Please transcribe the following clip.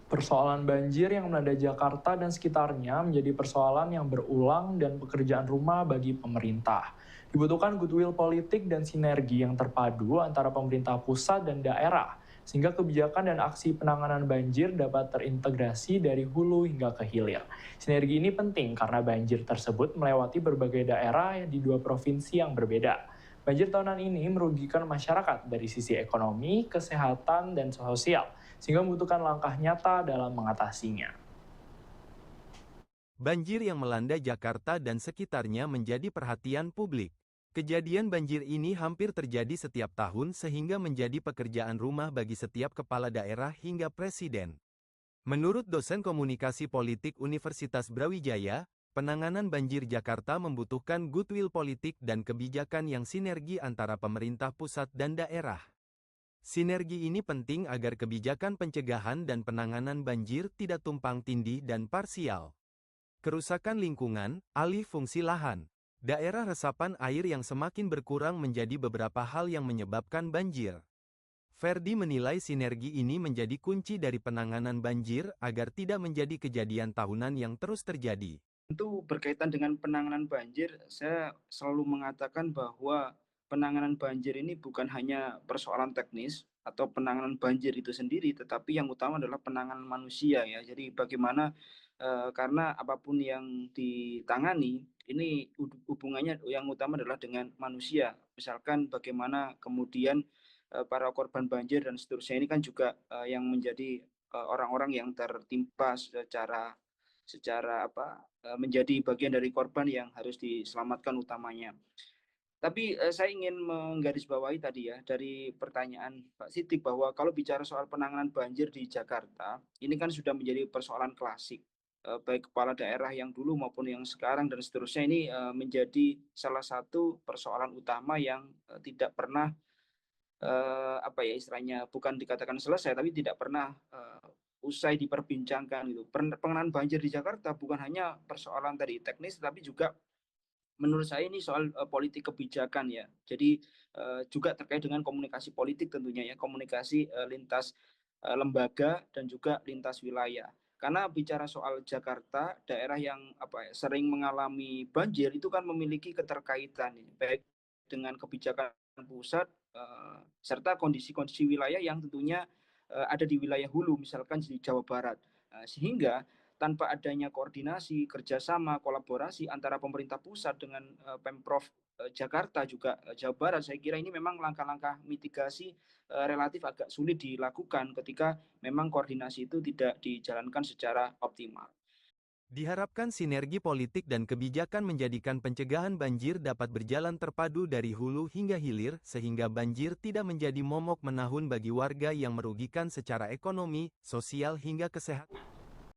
Persoalan banjir yang melanda Jakarta dan sekitarnya menjadi persoalan yang berulang dan pekerjaan rumah bagi pemerintah. Dibutuhkan goodwill politik dan sinergi yang terpadu antara pemerintah pusat dan daerah, sehingga kebijakan dan aksi penanganan banjir dapat terintegrasi dari hulu hingga ke hilir. Sinergi ini penting karena banjir tersebut melewati berbagai daerah di dua provinsi yang berbeda. Banjir tahunan ini merugikan masyarakat dari sisi ekonomi, kesehatan, dan sosial, sehingga membutuhkan langkah nyata dalam mengatasinya. Banjir yang melanda Jakarta dan sekitarnya menjadi perhatian publik. Kejadian banjir ini hampir terjadi setiap tahun sehingga menjadi pekerjaan rumah bagi setiap kepala daerah hingga presiden. Menurut dosen komunikasi politik Universitas Brawijaya, penanganan banjir Jakarta membutuhkan goodwill politik dan kebijakan yang sinergi antara pemerintah pusat dan daerah. Sinergi ini penting agar kebijakan pencegahan dan penanganan banjir tidak tumpang tindih dan parsial. Kerusakan lingkungan, alih fungsi lahan, daerah resapan air yang semakin berkurang menjadi beberapa hal yang menyebabkan banjir. Ferdi menilai sinergi ini menjadi kunci dari penanganan banjir agar tidak menjadi kejadian tahunan yang terus terjadi. Tentu berkaitan dengan penanganan banjir, saya selalu mengatakan bahwa penanganan banjir ini bukan hanya persoalan teknis atau penanganan banjir itu sendiri, tetapi yang utama adalah penanganan manusia ya. Jadi bagaimana karena apapun yang ditangani ini hubungannya yang utama adalah dengan manusia. Misalkan bagaimana kemudian para korban banjir dan seterusnya ini kan juga yang menjadi orang-orang yang tertimpa secara menjadi bagian dari korban yang harus diselamatkan utamanya. Tapi saya ingin menggarisbawahi tadi ya dari pertanyaan Mbak Siti bahwa kalau bicara soal penanganan banjir di Jakarta, ini kan sudah menjadi persoalan klasik. Baik kepala daerah yang dulu maupun yang sekarang dan seterusnya ini menjadi salah satu persoalan utama yang tidak pernah apa ya istilahnya bukan dikatakan selesai tapi tidak pernah usai diperbincangkan gitu. Penanganan banjir di Jakarta bukan hanya persoalan tadi teknis tapi juga menurut saya ini soal politik kebijakan ya. Jadi juga terkait dengan komunikasi politik tentunya ya, komunikasi lintas lembaga dan juga lintas wilayah. Karena bicara soal Jakarta, daerah yang apa ya, sering mengalami banjir itu kan memiliki keterkaitan baik dengan kebijakan pusat serta kondisi-kondisi wilayah yang tentunya ada di wilayah hulu misalkan di Jawa Barat. Sehingga tanpa adanya koordinasi, kerjasama, kolaborasi antara pemerintah pusat dengan Pemprov Jakarta juga Jawa Barat, saya kira ini memang langkah-langkah mitigasi relatif agak sulit dilakukan ketika memang koordinasi itu tidak dijalankan secara optimal. Diharapkan sinergi politik dan kebijakan menjadikan pencegahan banjir dapat berjalan terpadu dari hulu hingga hilir, sehingga banjir tidak menjadi momok menahun bagi warga yang merugikan secara ekonomi, sosial hingga kesehatan.